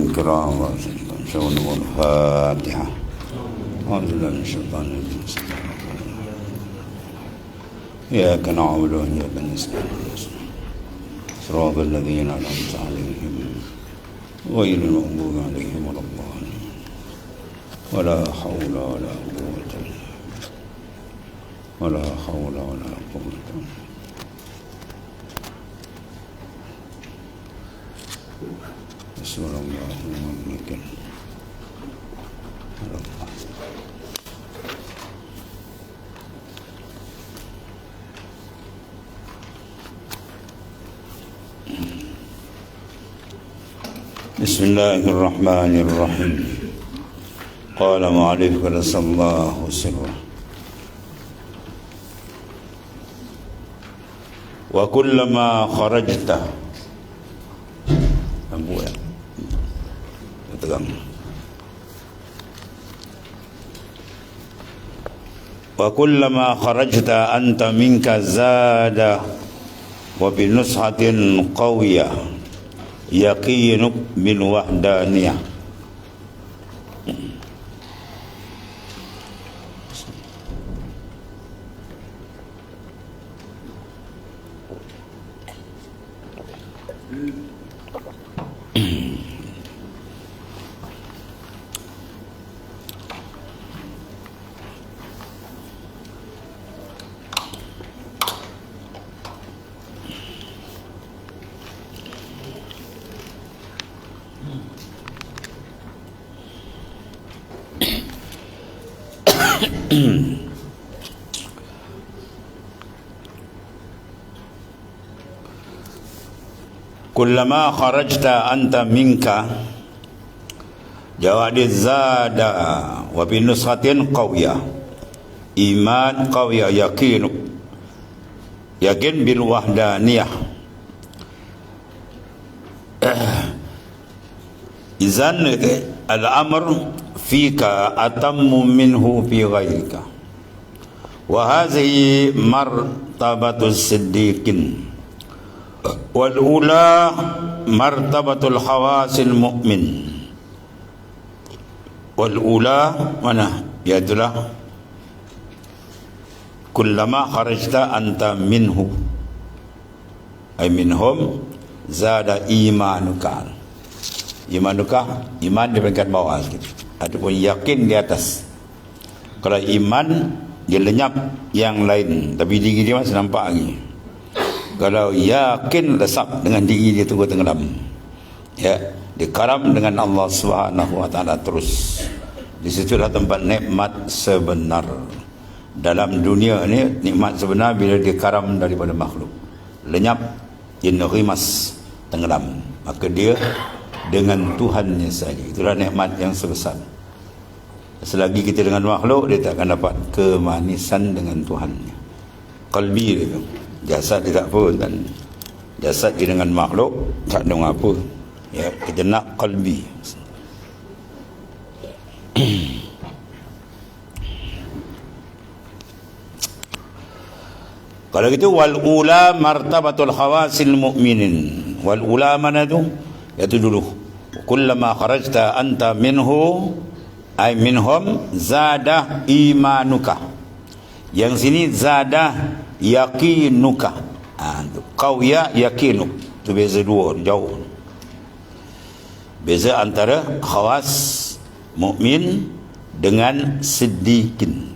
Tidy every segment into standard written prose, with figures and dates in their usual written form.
الكرام الفاتحة. أعوذ بالله من الشيطان الرجيم. إياك نعبد وإياك نستعين صراط الذين أنعمت عليهم غير المغضوب عليهم ولا الضالين ولا حول ولا قوة ولا حول ولا قوة. بسم الله الرحمن الرحيم. بسم الله الرحمن الرحيم. قال مؤلف قدس الله سره وكلما خرجت وكلما خرجت أنت منك زاد وبنصحة قوية يقينك بالوحدانية. Kullama kharajta anta minka jawadi zada wa binushatin qawiyah iman qawiyah yakin bil wahdaniyah. Izan al-amr fika atammu minhu fi ghayrika wa hadhihi martabatus siddiqin wal ula martabatul khawasil mu'min. Wal ula mana yaitulah kullama kharajta anta minhu ay minhum zada imanuka. Imanuka iman di peringkat bawah sikit, ataupun yakin di atas. Kalau iman dia lenyap yang lain, tapi diri dia masih nampak lagi. Kalau yakin lesap dengan diri dia tunggu tenggelam, ya, dikaram dengan Allah Subhanahu wa taala terus. Di situlah tempat nikmat sebenar. Dalam dunia ni nikmat sebenar bila dikaram daripada makhluk. Lenyap, rimas, tenggelam. Maka dia dengan Tuhannya saja. Itulah nikmat yang sebesar. Selagi kita dengan makhluk, dia tak akan dapat kemanisan dengan Tuhannya. Qalbi dia tu. Jasad dia tak pun, dan jasad dia dengan makhluk tak ada apa. Ya, kita nak qalbi. Kalau gitu wal ula martabatul khawasil mu'minin. Wal ula mana tu? Itu dulu. Kullama kharajta anta minhu ay minhum zada imanuka. Yang sini zada yakinuka. Qawiyah yakinu. Itu beza dua, jauh. Beza antara khawas mukmin dengan siddiqin.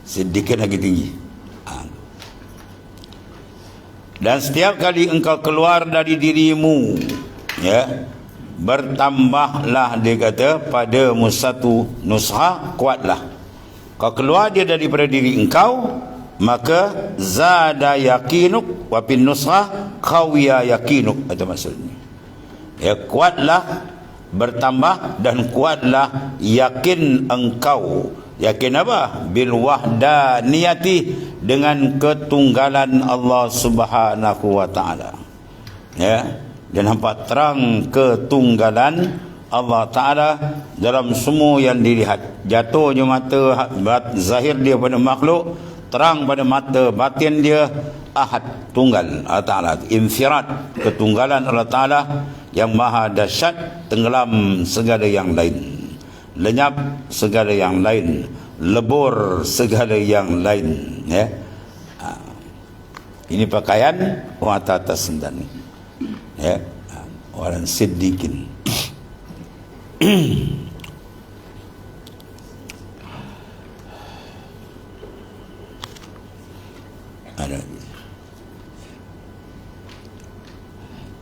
Siddiqin lagi tinggi. Dan setiap kali engkau keluar dari dirimu, ya, bertambahlah, dia kata, pada satu nusha, kuatlah. Kau keluar dia daripada diri engkau, maka zada yakinuk wa bin nusha qawiya yakinuk. Itu maksudnya, ya, kuatlah, bertambah, dan kuatlah yakin engkau. Yakin apa? Bil wahdaniyati, dengan ketunggalan Allah Subhanahu wa taala. Ya, dan nampak terang ketunggalan Allah Ta'ala dalam semua yang dilihat. Jatuhnya mata zahir dia pada makhluk, terang pada mata batin dia, ahad, tunggal Allah Ta'ala, infirad, ketunggalan Allah Ta'ala yang maha dahsyat, tenggelam segala yang lain, lenyap segala yang lain, lebur segala yang lain, ya. Ini pakaian orang atas sendan, ya, orang siddiqin. Ada.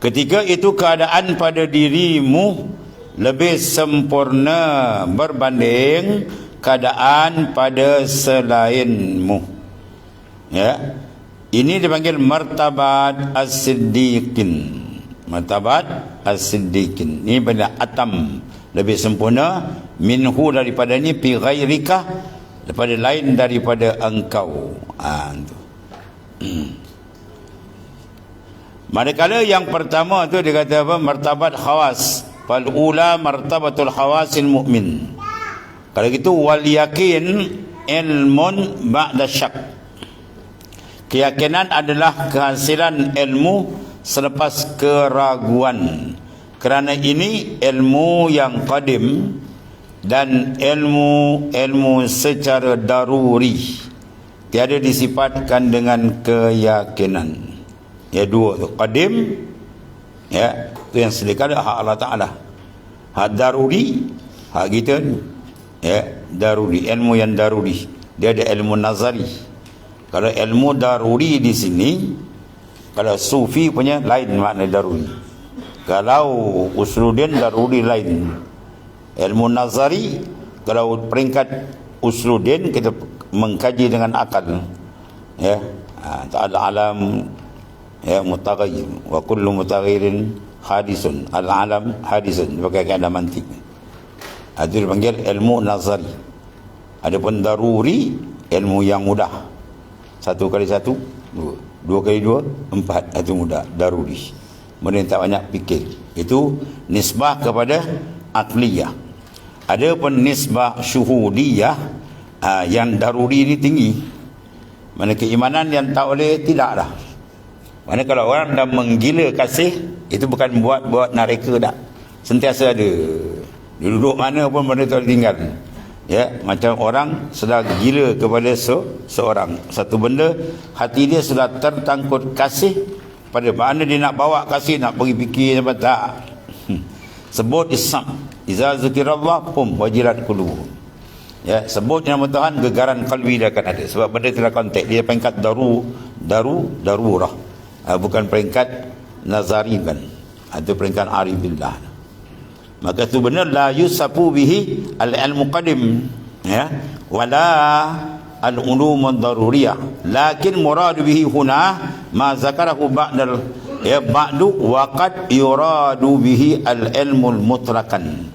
Ketika itu keadaan pada dirimu lebih sempurna berbanding keadaan pada selainmu, ya. Ini dipanggil martabat as-siddiqin. Martabat as-siddiqin ini pada atam, lebih sempurna, minhu daripada ni, pi ghairika, daripada lain daripada engkau. Manakala yang pertama tu dia kata apa? Martabat khawas. Fal ula martabatul khawasil mu'min. Kalau gitu wal yakin ilmun ba'da syak. Keyakinan adalah kehasilan ilmu selepas keraguan. Kerana ini ilmu yang qadim dan ilmu secara daruri, tiada disifatkan dengan keyakinan. Ya, dua tu, qadim, ya, tu yang sedia hak Allah Ta'ala. Hak daruri, hak kita ni, ya, daruri, ilmu yang daruri. Dia ada ilmu nazari. Kalau ilmu daruri di sini, kalau sufi punya lain makna daruri. Kalau usuluddin daruri lain. Ilmu nazari, kalau peringkat usuluddin kita mengkaji dengan akal, ya, al-alam, ya, mutaghayyir, wa kullu mutaghayyirin hadisun, al-alam hadisun, pakai kaedah mantik. Itu dipanggil ilmu nazari. Adapun daruri, ilmu yang mudah. 1 kali 1 2, 2 kali 2 4, itu mudah, daruri. Mereka tak banyak fikir. Itu nisbah kepada akliyah. Ada pun nisbah syuhudiyah, yang daruri ni tinggi. Mana keimanan yang tak boleh, tidak dah. Mana kalau orang dah menggila kasih, itu bukan buat nareka dah. Sentiasa ada. Dia duduk mana pun benda tu tinggal. Ya, macam orang sedang gila kepada seorang satu benda, hati dia sudah tertangkut kasih pada mana dia nak bawa kasih, nak pergi fikir apa tak. Sebut isam, iza zikirallah pum wajilat qulubuhum. Ya, sebut nama Tuhan, gegaran kalbi dia akan ada. Sebab benda itu dah konteks, dia peringkat darurah. Bukan peringkat nazari kan. Itu peringkat aribillah. Maka itu benar, la yusafu bihi al-ilmu qadim, ya, wala al-ulum ad-daruriyah, lakin muradu bihi huna ma zakarahu ba'dal, ya, ba'du wa qad yuradu bihi al-ilmu al-mutlaqan.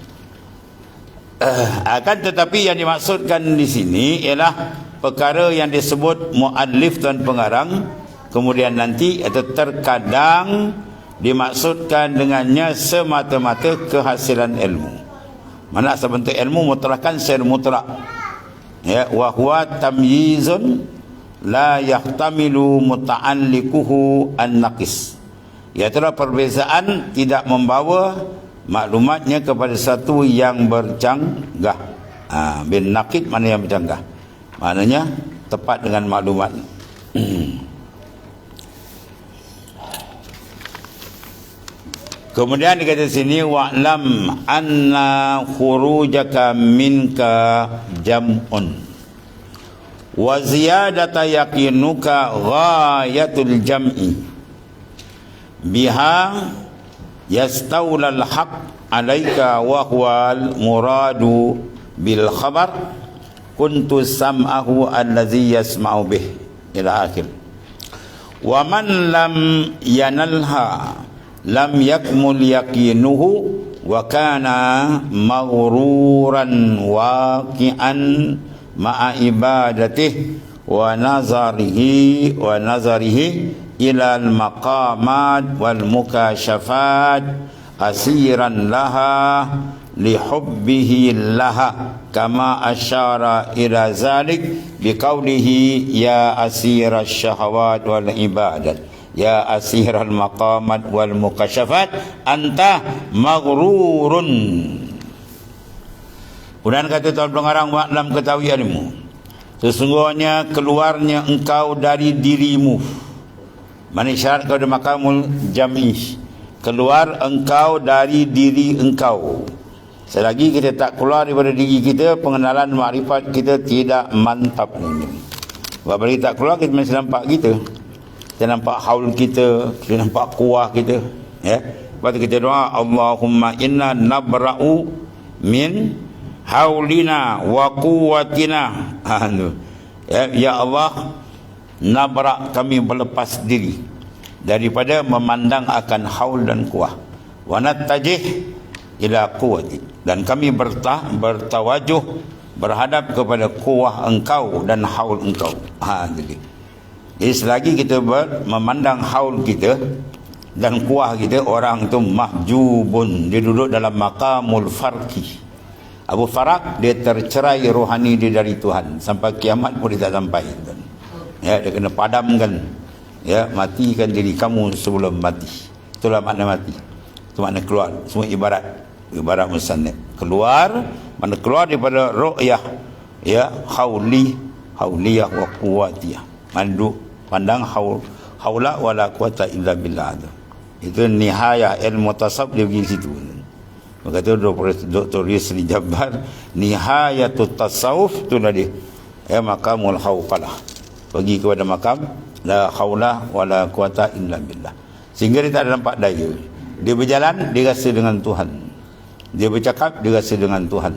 Akan tetapi yang dimaksudkan di sini ialah perkara yang disebut muallif dan pengarang, kemudian nanti atau terkadang dimaksudkan dengannya semata-mata kehasilan ilmu. Mana sebentuk ilmu mutlakan secara mutlak, ya, wa huwa tamyizun la yahtamilu muta'allikuhu an-naqis. Iaitulah perbezaan tidak membawa maklumatnya kepada satu yang bercanggah. Bin naqid mana yang bercanggah, maknanya tepat dengan maklumat. Kemudian dikata sini, wa'lam anna khurujaka minka jam'un wa ziyadata yaqinuka ghayatul jam'i biha yastawlal haq alaika wa huwal muradu bil khabar kuntu sam'ahu allazi yasma'u bih, ila akhir. Wa man lam yanalha lam yakmul yaqinuhu wa kana maghruran waqi'an ma'a ibadatih wa nazarihi ila al-maqamat wal mukashafat asiran laha lihubbihi laha kama asyara ila zalik biqaulihi ya asira syahawat wal ibadat ya asiral maqamat wal mukashafat anta maghrurun. Kemudian kata Tuan Pengarang, maklam ketahui ilmu, sesungguhnya keluarnya engkau dari dirimu. Mana syarat kau ada makamul jam'i, keluar engkau dari diri engkau. Selagi kita tak keluar daripada diri kita, pengenalan makrifat kita tidak mantap. Apabila tak keluar, kita masih nampak kita. Kita nampak haul kita, kita nampak kuah kita. Ya. Lepas tu kita doa, Allahumma inna nabra'u min haulina wa quwwatina. Ya Allah, nabra' kami berlepas diri daripada memandang akan haul dan kuah. Wa nattajih ila quwwati, dan kami bertawajuh berhadap kepada kuah engkau dan haul engkau. Jadi selagi kita memandang haul kita dan kuah kita, orang itu mahjubun, dia duduk dalam maqamul farqi. Abu Farak, dia tercerai rohani dia dari Tuhan sampai kiamat pun dia tak sampai. Ya, dia kena padamkan, ya, matikan diri kamu sebelum mati. Itulah makna mati. Itu makna keluar. Semua ibarat musannif. Keluar, mana keluar daripada ru'yah, ya, hauliyah wa quwwatiyah. Mandu pandang haula wala quwata illa billah. Itu nihayah ilmu tasawuf, dia pergi situ. Kata Dr. Yusri Jabbar, nihayatut tasawuf, itulah dia, ya, makamul hauqalah, pergi kepada makam la haula wala quwata illa billah. Sehingga dia tak ada nampak daya. Dia berjalan, dia rasa dengan Tuhan. Dia bercakap, dia rasa dengan Tuhan.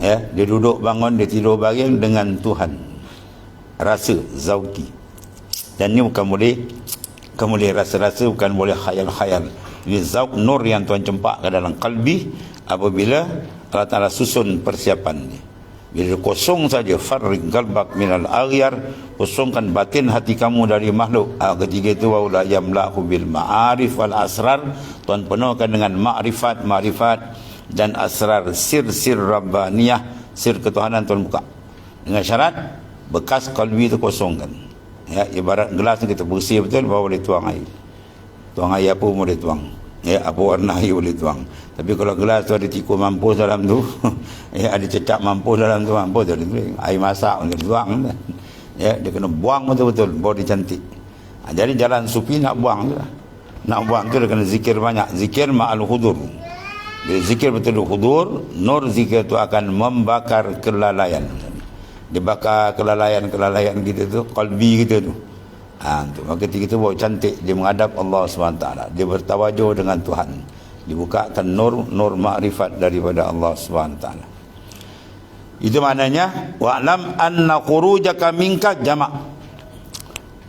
Ya, dia duduk bangun, dia tidur baring dengan Tuhan. Rasa zauki. Dan ni bukan boleh rasa-rasa, bukan boleh khayal-khayal. Ini zauq nur yang Tuhan cempak ke dalam kalbi apabila Allah Ta'ala susun persiapan ni. Bila kosong saja, farrig qalbak minal aghyar, kosongkan batin hati kamu dari makhluk. Ketiga itu waula yamlahu bil ma'arif wal asrar, Tuhan penuhkan dengan ma'rifat dan asrar, sir rabbaniyah, sir ketuhanan Tuhan buka. Dengan syarat bekas kalbi itu kosongkan. Ya, ibarat gelas kita bersih betul, baru boleh tuang air. Tuang air apa pun boleh tuang, ya, apa warna air boleh tuang. Tapi kalau gelas tu ada tikus mampus dalam tu, ya, ada cecak mampus dalam tu, mampus tu, air masak boleh tuang, ya, dia kena buang betul-betul baru dia cantik. Jadi jalan sufi nak buang tu, dia kena zikir banyak, zikir ma'al hudur. Bila zikir betul hudur, nur zikir tu akan membakar kelalaian. Dia bakar kelalaian kita tu, qalbi kita tu. Maka ketika itu baru cantik dia menghadap Allah SWT. Dia bertawajuh dengan Tuhan. Dibukakan nur makrifat daripada Allah SWT. Itu maknanya wa'lam anna khurujaka minka jama'.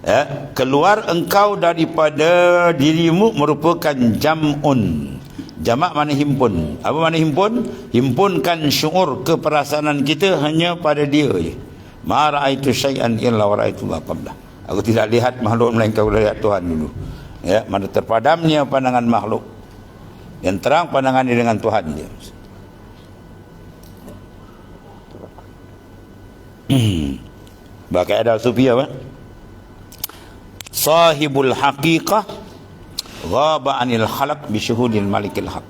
Ya, keluar engkau daripada dirimu merupakan jam'un. Jamak mana himpun. Apa mana himpun? Himpunkan syuur, keperasaan kita hanya pada dia je. Ma ra'aitu syai'an illa wa ra'aitullah qablah. Aku tidak lihat makhluk melainkan aku lihat Tuhan dulu. Ya, mana terpadamnya pandangan makhluk, yang terang pandangan dia dengan Tuhan dia. Bakai ada sufi apa? Sahibul haqiqah ghaba anil khalaq bi syuhudil malikil haq.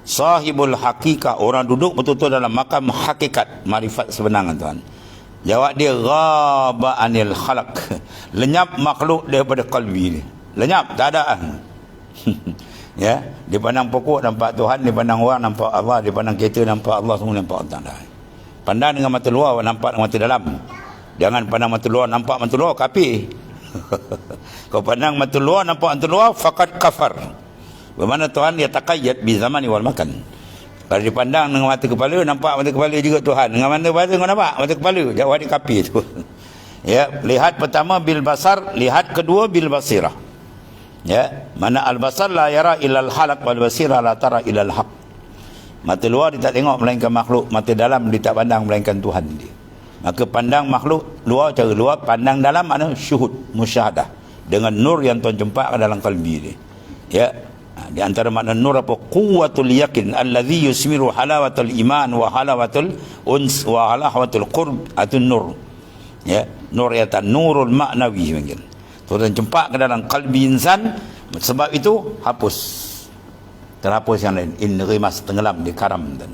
Sahibul haqiqah, orang duduk betul-betul dalam makam hakikat, marifat sebenarnya Tuhan. Jawab dia, ghaba anil khalaq, lenyap makhluk daripada qalbi dia. Lenyap, tak ada. Ya, dia pandang pokok nampak Tuhan, dia pandang orang nampak Allah, dia pandang kereta nampak Allah, semua nampak Allah. Pandang dengan mata luar, nampak dengan mata dalam. Jangan pandang mata luar, nampak mata luar, kafir. Kau pandang mata luar, nampak mata luar, faqad kafar. Bermakna Tuhan dia taqayyad bi zamani wal makan. Kalau dipandang dengan mata kepala, nampak mata kepala juga Tuhan. Dengan mata kepala, kau nampak mata kepala. Jawab dia kafir tu. Ya, lihat pertama bil basar, lihat kedua bil basirah. Ya, mana al basar la yara ilal halaq wal basirah la tara ilal haq. Mata luar dia tak tengok melainkan makhluk, mata dalam dia tak pandang melainkan Tuhan dia. Maka pandang makhluk luar cara luar, pandang dalam mana syuhud, musyahadah dengan nur yang Tuhan jempakkan dalam kalbi dia. Ya, Di antara makna nur apa? Quwwatul yakin allazi yusmiru halawatul iman wa halawatul uns wa halawatul qurb atun nur. Ya, nur yatan nurul maknawi panggil. Tu dan cempak ke dalam kalbi insan, sebab itu hapus. Terhapus yang lain, in rimas tenggelam di karam dan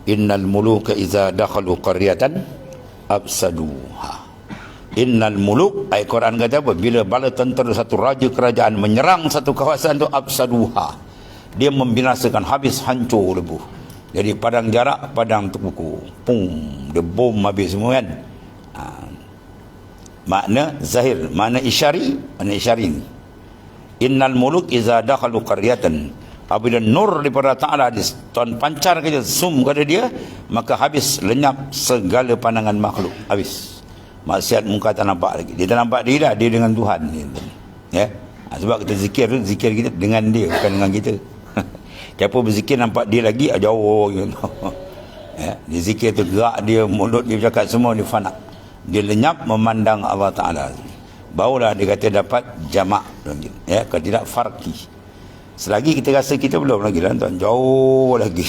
innal muluka iza dakhalu qaryatan afsaduha. Innal muluk, ayat Quran kata apa? Bila bala tentera satu raja kerajaan menyerang satu kawasan tu, afsaduha, dia membinasakan, habis, hancur lebuh. Jadi padang jarak, padang terbuku, pum, dia bom habis semua kan. Makna zahir, makna isyari ni. Innal muluk iza dakhalu qaryatan, apabila nur daripada Ta'ala Tuhan pancar ke dia, sum kepada dia, maka habis, lenyap segala pandangan makhluk, habis. Maksiat muka tak nampak lagi. Dia tak nampak dia dah, dia dengan Tuhan. Ya. Sebab kita zikir kita dengan dia, bukan dengan kita. Siapa berzikir nampak dia lagi, jauh. Ya. Dia zikir tu gerak dia, mulut dia bercakap semua, dia fana. Dia lenyap memandang Allah Ta'ala. Barulah dia kata dapat jamak. Ya. Kalau tidak farqi. Selagi kita rasa kita belum lagi lah, tuan, jauh lagi.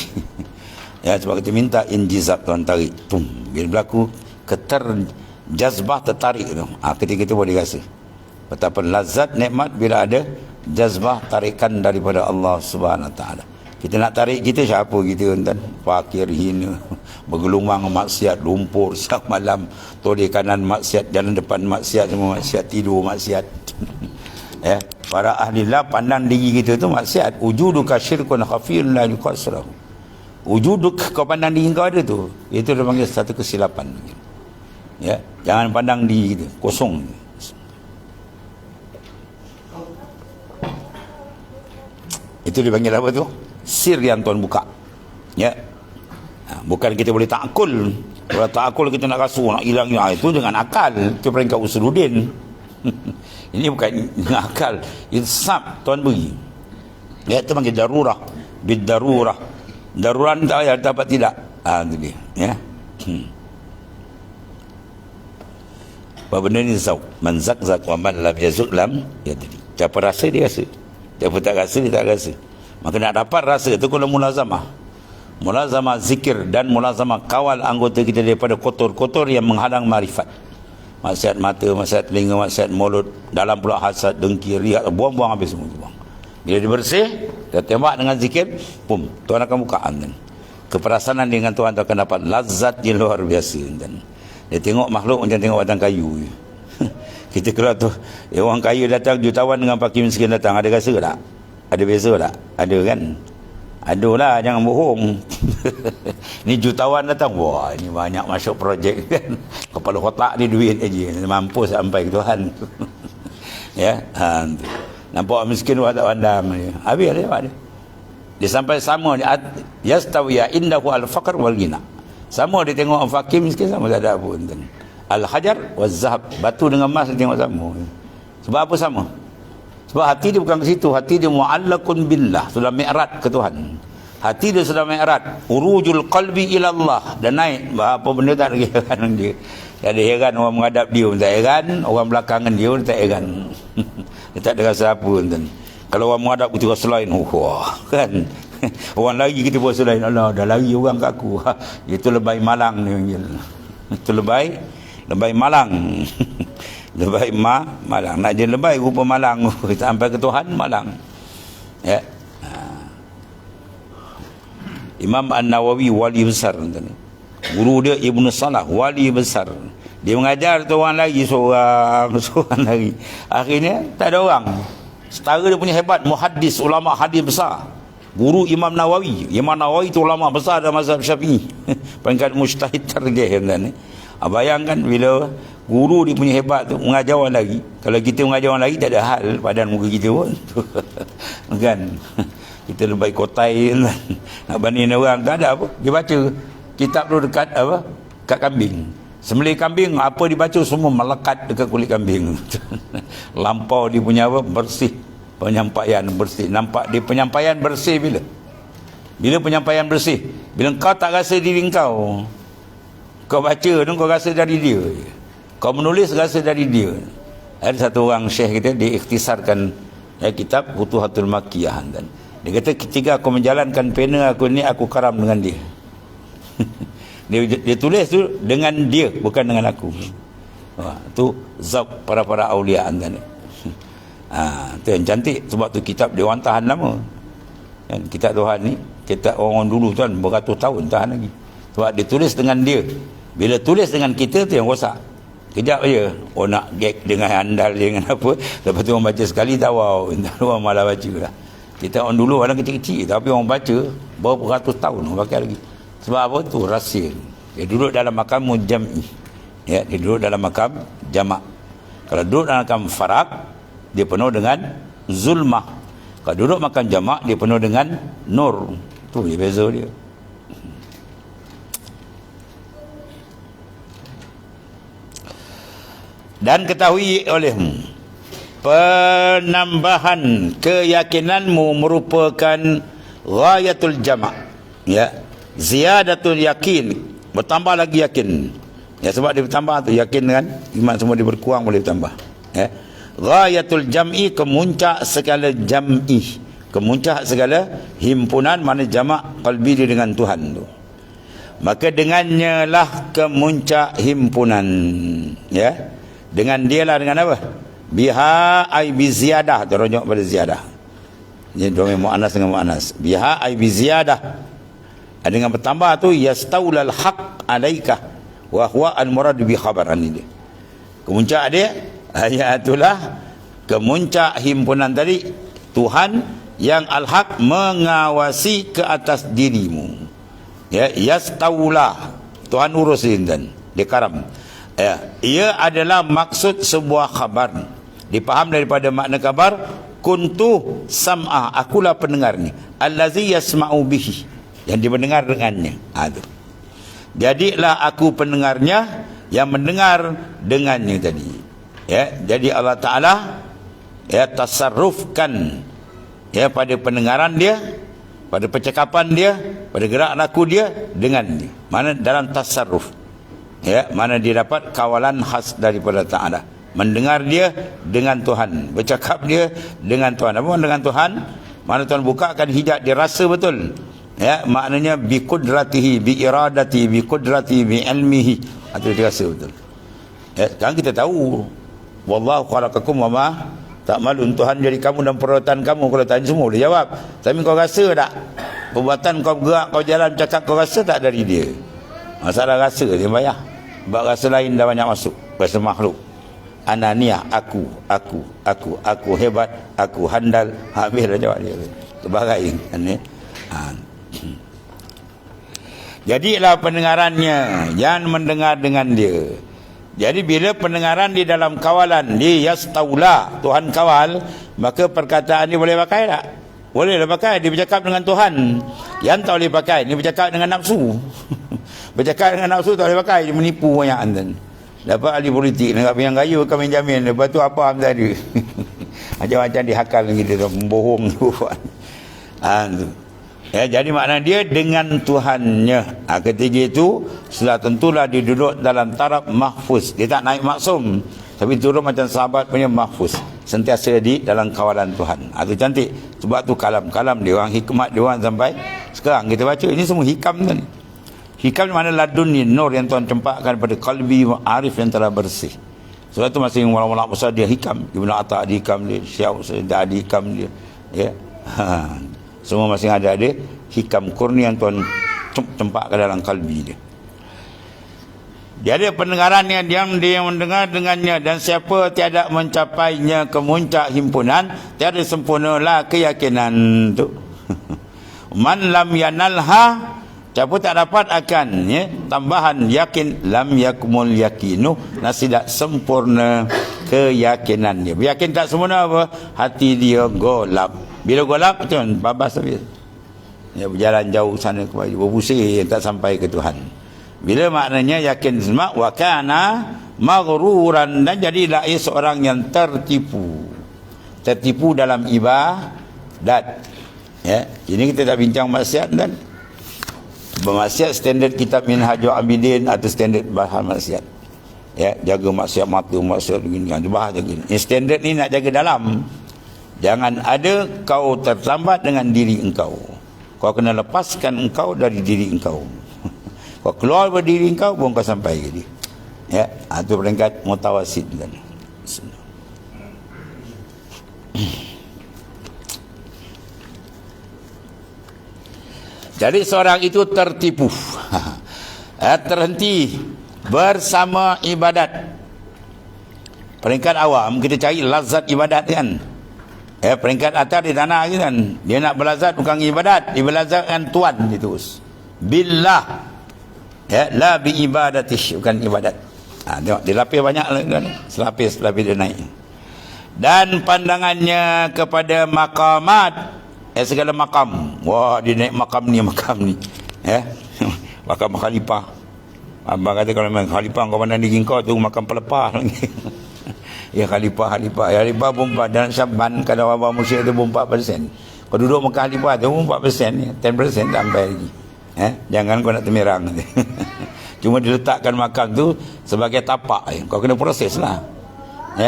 Ya, sebab kita minta injizab, tuan, tarik. Tum. Bila berlaku jazbah tertarik tu. Ketika kita boleh rasa betapa lazat nikmat bila ada jazbah tarikan daripada Allah Subhanahu Wa Taala. Kita nak tarik kita, siapa kita, tuan? Fakir, hina, bergelumang maksiat, lumpur siang malam, toleh kanan maksiat, jalan depan maksiat, semua maksiat, tidur maksiat. Ya, para ahli lah pandang diri kita tu maksiat. Wujuduka syirkun khafiyun la yuqasrahu. Wujuduk, kau pandang diri kau ada tu, itu dia panggil satu kesilapan. Ya, jangan pandang diri kita kosong. Itu dipanggil apa tu? Sir yang Tuhan buka. Ya. Bukan kita boleh ta'akul. Kalau ta'akul kita nak rasuh, nak hilang, itu dengan akal. Itu peringkat Usuluddin. Ini bukan dengan akal. Insaf Tuhan beri. Ya, itu panggil darurah. Bid-darurah. Darurah ni tak payah dapat tidak. Itu dia. Ya. Apa benda ni zauq? Man zakzak wa man lam yazuk lam yadri. Siapa rasa dia rasa. Siapa tak rasa dia tak rasa. Maka nak dapat rasa tu kalau mulazamah. Mulazamah zikir dan mulazamah kawal anggota kita daripada kotor-kotor yang menghalang marifat. Maksiat mata, maksiat telinga, maksiat mulut, dalam pula hasad, dengki, riak, buang-buang habis semua buang. Bila dia bersih, dia tembak dengan zikir, pum, Tuhan akan buka kan. Keperasanan dengan Tuhan tu akan dapat lazat yang luar biasa kan. Dia tengok makhluk macam tengok batang kayu. Kita keluar tu, orang kaya datang, jutawan dengan fakir miskin datang, ada rasa tak? Ada beza tak? Ada kan? Ada lah, jangan bohong. Ni jutawan datang, wah ini banyak masuk projek kan. Kepala otak dia duit aja, mampu sampai ke Tuhan. Ya, nampak miskin tak pandang. Habis dia. Dia sampai sama, yastawiya indahu al-faqr wal ghina. Sama dia tengok orang fakir miskin sama, tak ada apa pun. Al-hajar waz-zahab, batu dengan emas dia tengok sama. Sebab apa sama? Sebab hati dia bukan ke situ, hati dia mu'allaqun billah, sudah mi'rad ke Tuhan. Hati dia sudah mi'rad, urujul qalbi ila Allah, dan naik. Apa benda tak ada heran dia. Tak ada heran orang menghadap dia, tak heran orang belakangan dia, tak heran. Dia tak ada rasa apa pun. Kalau orang menghadap kita rasa lain, wah kan. Orang lari kita pun rasa lain, Allah dah lari orang kat aku. Itu lebay malang dia panggil. Itu lebay malang. Lebay malang. Nak jadi lebay rupa malang. Sampai ke Tuhan malang. Ya. Imam An-Nawawi wali besar. Guru dia Ibn Salah, wali besar. Dia mengajar tu orang lagi seorang lagi. Akhirnya tak ada orang. Setara dia punya hebat, muhaddis, ulama hadis besar. Guru Imam Nawawi. Imam Nawawi itu ulama besar dalam mazhab Syafi'i. Peringkat mujtahid tergeh kan. Bayangkan bila guru dia punya hebat tu mengajar orang lagi. Kalau kita mengajar orang lagi tak ada hal padan muka kita pun. Kan? Kita lebih kotai kan. Nak banding orang tak ada apa. Dia baca kitab tu dekat apa? Dekat kambing. Sembelih kambing, apa dibaca semua melekat dekat kulit kambing. Lampau dia punya apa? Bersih. Penyampaian bersih. Nampak dia penyampaian bersih bila? Bila penyampaian bersih? Bila kau tak rasa diri kau. Kau baca tu kau rasa dari dia. Kau menulis rasa dari dia. Ada satu orang syekh kita, dia ikhtisarkan kitab Futuhatul Makkiyah, dan dia kata ketika aku menjalankan pena aku ni, aku karam dengan dia. dia tulis tu dengan dia, bukan dengan aku. Tu zab para aulia kan. Tu yang cantik, sebab tu kitab dia orang tahan lama. Kan kitab Tuhan ni, kitab orang dulu tuan beratus tahun tahan lagi. Sebab dia tulis dengan dia. Bila tulis dengan kita tu yang rosak. Kejap je, nak gag dengan andal dengan apa, lepas tu orang baca sekali tak wow, orang malah baca lah. Kita orang dulu orang kecil-kecil, tapi orang baca berapa ratus tahun orang pakai lagi. Sebab apa tu? Rahsia. Dia duduk dalam makam jam'i. Ya, dia duduk dalam makam jamak. Kalau duduk dalam makam farak, dia penuh dengan zulmah. Kalau duduk makam jamak, dia penuh dengan nur. Tu dia beza dia. Dan ketahui olehmu, penambahan keyakinanmu merupakan ghayatul jamak. Ya, ziyadatul yakin, bertambah lagi yakin. Ya, sebab dia bertambah tu yakin kan, iman semua dia berkurang boleh bertambah. Ya, ghayatul jam'i, kemuncak segala jam'i, kemuncak segala himpunan, mana jamak qalbi dia dengan Tuhan tu. Maka dengannya lah kemuncak himpunan. Ya, dengan dia lah, dengan apa? Biha ay bi ziyadah, terujuk pada ziyadah. Ini domir muannas dengan muannas. Biha ay bi ziyadah, dengan bertambah tu yastaulal haq alaika wa huwa al murad bi khabar. Ini dia kemuncak dia. Ayat itulah kemuncak himpunan tadi, Tuhan yang al-haq mengawasi ke atas dirimu. Ya, yastaula, Tuhan urusin dan dia karam. Ya, ia adalah maksud sebuah khabar. Dipaham daripada makna khabar, kuntu sam'ah, akulah pendengarnya, allazi yasma'u bihi, yang dia mendengar dengannya. Itu. Jadilah aku pendengarnya yang mendengar dengannya tadi. Ya, jadi Allah Ta'ala ya tasarrufkan ya pada pendengaran dia, pada percakapan dia, pada gerak laku dia dengannya. Mana dalam tasarruf. Ya, mana dia dapat kawalan khas daripada Ta'ala. Mendengar dia dengan Tuhan, bercakap dia dengan Tuhan. Apa dengan Tuhan? Mana Tuhan bukakan hijab, dia rasa betul. Ya, maknanya bi qudratihi, bi iradati, bi qudrati, bi ilmihi. Itu dia rasa betul. Ya, sekarang kita tahu wallahu khalaqakum wa ma ta'malun, Tuhan jadi kamu dan perbuatan kamu. Kalau tanya semua boleh jawab. Tapi kau rasa tak? Perbuatan kau gerak, kau jalan, cakap, kau rasa tak dari dia? Masalah rasa dia bayar. Sebab rasa lain dah banyak masuk. Rasa makhluk. Ananiah, aku hebat, aku handal. Habis dah jawab dia. Kebagai. Jadilah pendengarannya yang mendengar dengan dia. Jadi bila pendengaran di dalam kawalan, dia yastaula, Tuhan kawal, maka perkataan dia boleh pakai tak? Boleh lah pakai. Dia bercakap dengan Tuhan. Yang tak boleh pakai, dia bercakap dengan nafsu. Bercakap dengan nafsu tak boleh pakai, dia menipu banyak antan. Dapat ahli politik nak pinjam gaya kami jamin, lepas tu apa amda dia. Macam-macam dihakal kita membohong tu. Ya, jadi makna dia dengan Tuhannya. Ketiga itu sudah tentulah dia duduk dalam taraf mahfuz. Dia tak naik maksum, tapi turun macam sahabat punya mahfuz, sentiasa di dalam kawalan Tuhan. Itu cantik. Sebab tu kalam-kalam dia orang, hikmat dia orang sampai sekarang kita baca ini semua hikam kan. Hikam mana laduni, nur yang Tuhan cempakkan pada kalbi arif yang telah bersih. Sebab tu masih ulama-ulama besar dia hikam. Ibnu Atta' ada hikam dia, Syekh ada hikam dia. Ya. Semua masing ada hikam kurni yang Tuhan cempakkan dalam kalbi dia. Jadi pendengaran yang dia mendengar dengannya, dan siapa tiada mencapainya kemuncak himpunan, tiada sempurnalah keyakinan tu. Man lam yanalha, siapa tak dapat akan ya, tambahan yakin, lam yakmul yakinu, tidak sempurna keyakinannya. Yakin tak sempurna apa? Hati dia golap. Bila golap tu babas habis. Ya, berjalan jauh sana kemari, berpusing tak sampai ke Tuhan. Bila maknanya yakin semua, wa kana maghruran, dan jadilah ia seorang yang tertipu dalam ibadat. Ya, ini kita tak bincang maksiat dan bermaksiat standard kitab Minhajul Abidin atau standard bahan maksiat. Ya, jaga maksiat mata, maksiat begini, bahaya gini. Standard ni nak jaga dalam. Jangan ada kau terlambat dengan diri engkau. Kau kena lepaskan engkau dari diri engkau. Kau keluar dari diri engkau pun kau sampai ke dia. Ya, itu peringkat mutawasid kan. Jadi seorang itu tertipu. Terhenti bersama ibadat. Peringkat awam kita cari lazat ibadat kan. Peringkat atas di tanah kan. Dia nak berlazat bukan ibadat, dia berlazat dengan Tuhan itu. Billah. Ya, la bi ibadatihi, bukan ibadat. Tengok dia lapis banyak kan. Selapis dia naik. Dan pandangannya kepada maqamat, segala makam. Wah, dia naik makam ni. Makam khalifah. Abang kata kalau memang khalifah kau pandang diri kau tu makam pelepah lagi. Ya khalifah pun dalam Syaban kalau abang musyrik tu pun 4%. Kau duduk Mekah khalifah tu pun 4%, 10% sampai lagi. Jangan kau nak temerang. Cuma diletakkan makam tu sebagai tapak. Kau kena proses lah.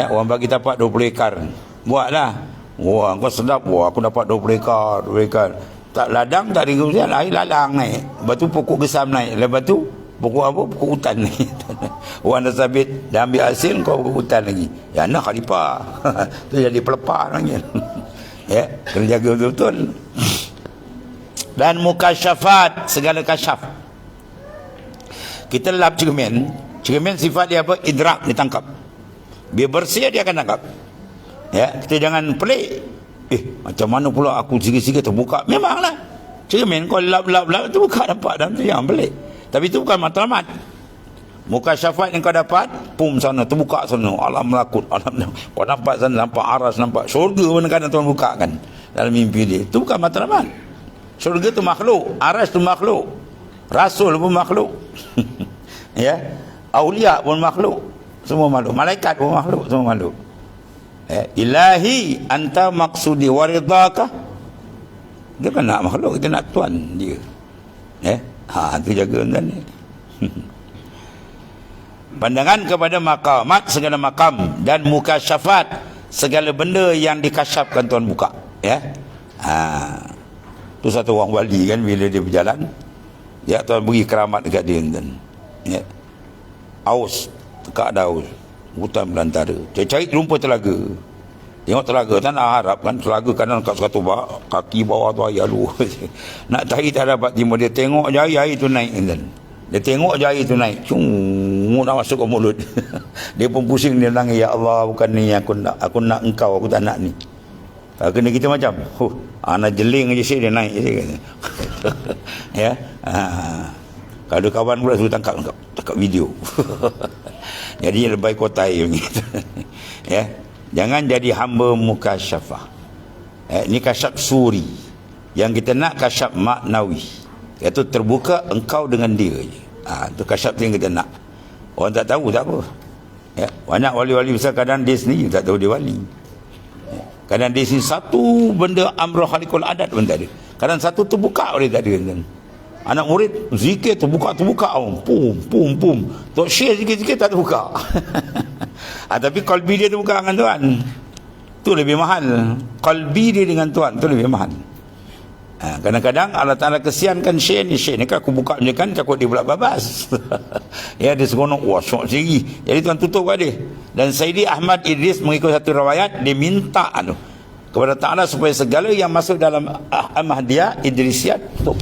Orang bagi tapak 20 ekar. Buatlah. Wah, kau sedap. Wah, aku dapat 20 ekar. Tak ladang, tak ada kerusian. Air lalang naik. Lepas tu pokok gesam naik. Lepas tu pokok apa? Pokok hutan naik. Orang dah sabit, dah ambil hasil, kau pokok hutan lagi. Ya, nak khalifah. Tu jadi pelepah lagi. Ya, kena jaga betul-betul. Dan mukasyafat, segala kasyaf. Kita lap cermin sifat dia apa? Idrak, ditangkap. Biar bersih dia akan tangkap. Ya, kita jangan pelik. Macam mana pula aku sikit-sikit terbuka? Memanglah. Cermin kau lap tu buka dapat dalam tu, jangan pelik. Tapi itu bukan matlamat. Mukasyafat yang kau dapat, pum sana, terbuka sana, alam melakut, alam kau nampak sana, nampak aras, nampak syurga pun kadang Tuhan buka kan dalam mimpi dia. Itu bukan matlamat. Syurga tu makhluk, aras tu makhluk, rasul pun makhluk. Ya, aulia pun makhluk, semua makhluk, malaikat pun makhluk, semua makhluk. Ilahi anta maksudi waridaka. Dia kan nak makhluk, kita nak Tuhan dia. Tu jaga kan ni. Pandangan kepada maqamat, segala makam, dan mukasyafat, segala benda yang dikasyafkan Tuhan buka. Tu satu orang wali kan, bila dia berjalan, ya Tuhan beri keramat dekat dia kan. Aus, tekak daus, hutan belantara. Cari jumpa telaga. Tengok telaga, tak nak harap kan, telaga kanan kat satu kaki bawah tu air lu. Nak cari tak dapat timur, dia tengok je air tu naik kan. Dia tengok je air tu naik, nak masuk ke mulut. Dia pun pusing, dia nangis, ya Allah, bukan ni aku nak engkau, aku tak nak ni. Kena kita macam nak jeling je dia naik je. Ya. Kalau kawan pula suruh tangkap video. Jadi lebih kotai begitu. Ya. Jangan jadi hamba mukasyafah. Ini kasyaf suri. Yang kita nak kasyaf maknawi, iaitu terbuka engkau dengan dia je. Itu kasyaf yang kita nak. Orang tak tahu tak apa. Ya. Banyak wali-wali besar kadang dia sendiri tak tahu dia wali. Kadang dia sini satu benda amrul khalikul adat pun tak ada. Kadang satu terbuka oleh tak ada kan. Anak murid zikir terbuka pum. Tok syekh zikir tak terbuka. Tapi qalbi dia terbuka dengan Tuhan. Tu lebih mahal. Qalbi dia dengan Tuhan tu lebih mahal. Kadang-kadang Allah Ta'ala kesiankan syekh ni kan aku buka je kan, takut dia pula babas. Ya, dia seronok, wah syok sendiri. Jadi Tuhan tutup kat dia. Dan Sayyidi Ahmad Idris mengikut satu riwayat, dia minta kepada Ta'ala supaya segala yang masuk dalam Ahmadiyah Idrisiyat tutup.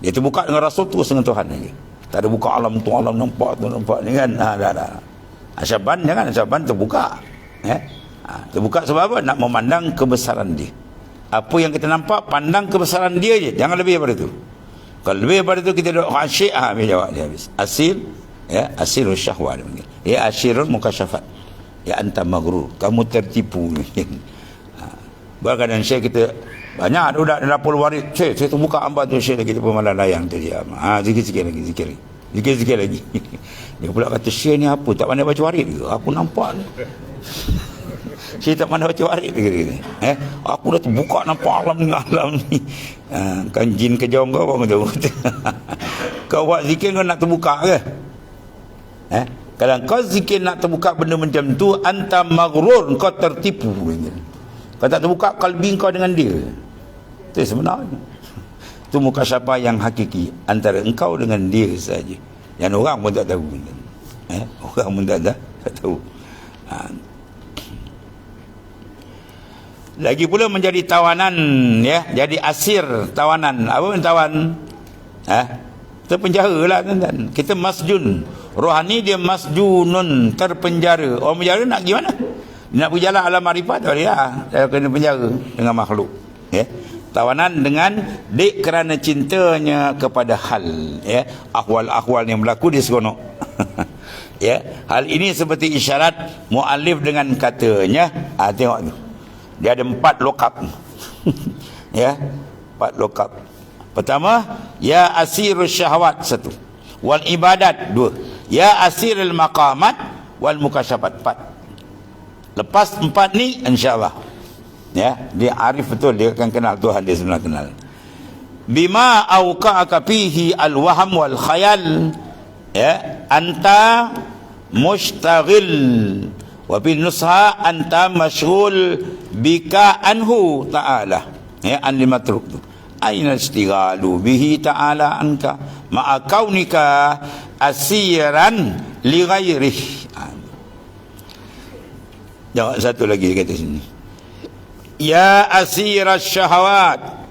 Dia terbuka dengan Rasul terus dengan Tuhan lagi. Tak ada buka alam tu, alam nampak ni kan. Syaban jangan, Syaban terbuka. Terbuka sebab apa? Nak memandang kebesaran dia. Apa yang kita nampak, pandang kebesaran dia je, jangan lebih daripada tu. Kalau lebih daripada tu kita duduk asyik, habis jawab dia habis. Asil, ya, asilul syahwah dia panggil. Ya, asyirul mukasyafat. Ya, anta maghrur, kamu tertipu. Bahkan syekh kita banyak budak dalam dapur warid, saya terbuka hamba tu syekh lagi, dia pemalas layang tu dia. Zikir lagi. Dia pula kata, syekh ni apa, tak pandai baca warid ke? Aku nampak ni. Syekh tak pandai baca warid ke? Aku dah terbuka nampak alam ni. Kan jin kejam kau apa tahu. Kau buat zikir kau nak terbuka ke? Kalau kau zikir nak terbuka benda macam tu, anta maghrur, kau tertipu. Kau tak terbuka kalbi kau dengan dia. Itu sebenarnya. Itu mukasyafah yang hakiki antara engkau dengan dia saja. Yang orang pun tak tahu. Orang pun tak tahu. Lagi pula menjadi tawanan, ya, jadi asir tawanan. Apa tawan? Terpenjara lah, kan? Kita masjun. Rohani dia masjunun, terpenjara. Orang penjara nak gimana? Nak pergi jalan alam marifat tak boleh lah. Dia kena penjara dengan makhluk. Ya. Tawanan dengan dek kerana cintanya kepada hal, ya, ahwal-ahwal yang berlaku di seronok. Ya, hal ini seperti isyarat muallif dengan katanya, tengok tu. Dia ada 4 lokap. Ya, 4 lokap. Pertama, ya asirus syahwat, 1. Wal ibadat, 2. Ya asirul maqamat wal mukasyafat, 4. Lepas 4 ni, insya-Allah, ya, dia arif betul, dia akan kenal Tuhan dia sebenarnya kenal. Bima auqa'aka fihi al-waham wal khayal, ya, anta mustaghil wa bin nusha anta mashghul bika anhu ta'ala, ya, an limatruk tu. Aina istighalu bihi ta'ala anka ma'a kaunika asiran li ghairih. Jawab satu lagi dia kata sini. Ya asiras syahwat,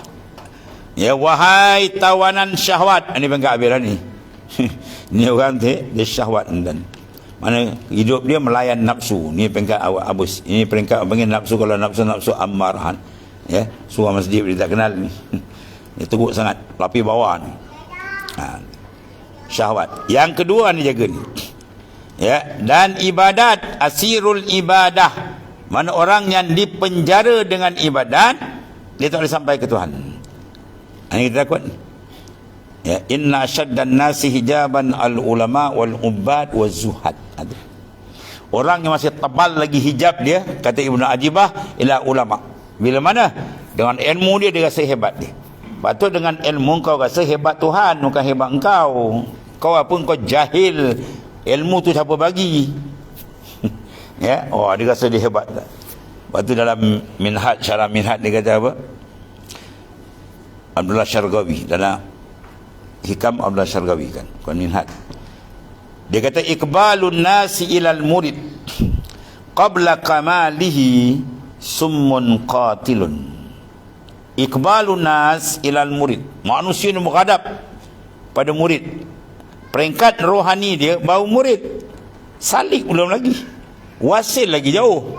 ya wahai tawanan syahwat. Ini bangga abiran ni. Ni orang dia syahwat dan mana hidup dia melayan nafsu. Ni peringkat abus. Ini peringkat panggil nafsu, kalau nafsu ammarahan. Ya, surah masjid dia tak kenal ni. Dia teruk sangat, lapi bawah ni. Syahwat. Yang kedua ni jaga ni. Ya, dan ibadat, asirul ibadah. Mana orang yang dipenjara dengan ibadat, dia tak boleh sampai ke Tuhan. Ini kita takut. Ya, inna syaddan nasi hijaban al ulama wal ubad wal zuhad. Orang yang masih tebal lagi hijab dia, kata Ibnu Ajibah, ila ulama. Bila mana? Dengan ilmu dia rasa hebat dia. Patut dengan ilmu kau rasa hebat Tuhan, bukan hebat engkau. Kau apa kau jahil, ilmu tu siapa bagi? Ya, dia rasa dia hebat. Lepas tu dalam minhaj, syarah minhaj dia kata apa? Abdullah Syargawi, dalam hikam Abdullah Syargawi kan, bukan minhaj. Dia kata iqbalun nasi ilal murid qabla kamalihi summun qatilun. Iqbalun nas ilal murid, manusia ni menghadap pada murid. Peringkat rohani dia baru murid, salik belum lagi, wasil lagi jauh.